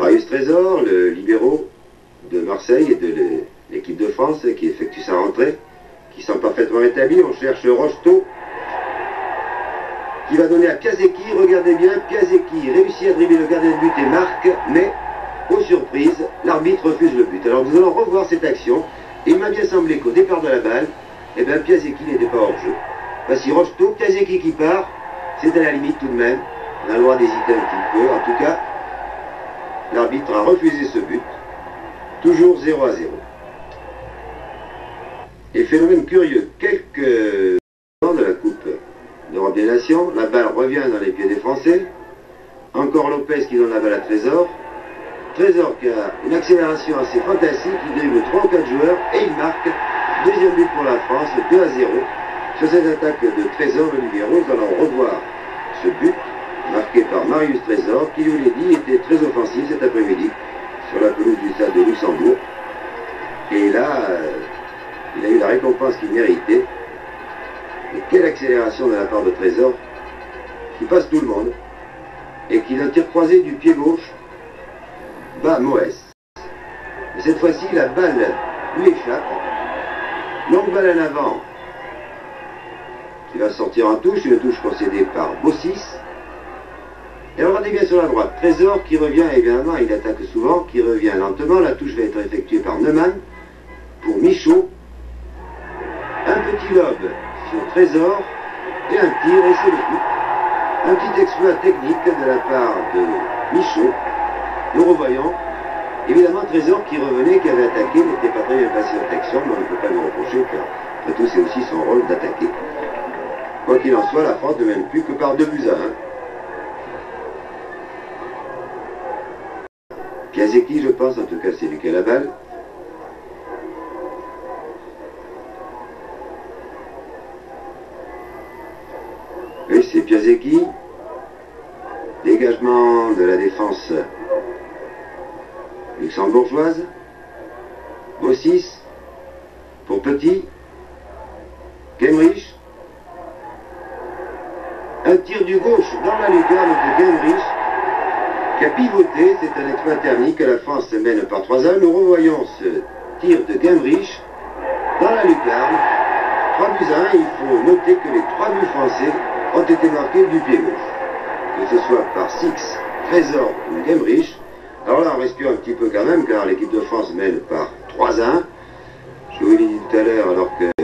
Marius Trésor, le libéraux de Marseille et de l'équipe de France qui effectue sa rentrée, qui sont parfaitement établis. On cherche Rocheteau qui va donner à Piasecki. Regardez bien, Piasecki réussit à dribbler le gardien de but et marque, mais aux surprises, l'arbitre refuse le but. Alors nous allons revoir cette action. Et il m'a bien semblé qu'au départ de la balle, eh bien Piasecki n'était pas hors jeu. Voici Rocheteau, Piasecki qui part, c'est à la limite tout de même. On a le droit d'hésiter un petit peu. En tout cas, l'arbitre a refusé ce but. Toujours 0-0. Et phénomène curieux, quelques temps de la Coupe d'Europe des Nations, la balle revient dans les pieds des Français. Encore Lopez qui donne la balle à Trésor. Trésor qui a une accélération assez fantastique, il dribble 3 ou 4 joueurs et il marque. Deuxième but pour la France, 2-0. Sur cette attaque de Trésor, le libéraux, nous allons revoir ce but marqué par Marius Trésor, qui, je vous l'ai dit, était très offensif cet après-midi sur la pelouse du stade de Luxembourg. Et là, il a eu la récompense qu'il méritait. Et quelle accélération de la part de Trésor, qui passe tout le monde, et qui d'un tir croisé du pied gauche bat Moès. Et cette fois-ci, la balle lui échappe. Longue balle en avant, qui va sortir en touche, une touche concédée par Bossis. Et regardez bien sur la droite, Trésor qui revient, évidemment, il attaque souvent, qui revient lentement. La touche va être effectuée par Neumann pour Michaud. Un petit lob sur Trésor et un tir, et c'est le but. Un petit exploit technique de la part de Michaud. Nous revoyons, évidemment, Trésor qui revenait, qui avait attaqué, n'était pas très bien passé en action, mais on ne peut pas lui reprocher, car après tout, c'est aussi son rôle d'attaquer. Quoi qu'il en soit, la France ne mène plus que par 2-1. Piasecki, je pense, en tout cas, c'est lui qui a la balle. Oui, c'est Piasecki. Dégagement de la défense luxembourgeoise. Bossis pour Petit. Gemrich. Un tir du gauche dans la lucarne de Gemrich qui a pivoté. C'est un exploit thermique. La France mène par 3-1. Nous revoyons ce tir de Gemrich dans la lucarne. 3-1. Il faut noter que les 3 buts français ont été marqués du pied gauche. Que ce soit par Six, Trésor ou Gemrich. Alors là, on respire un petit peu quand même, car l'équipe de France mène par 3-1. Je vous l'ai dit tout à l'heure, alors que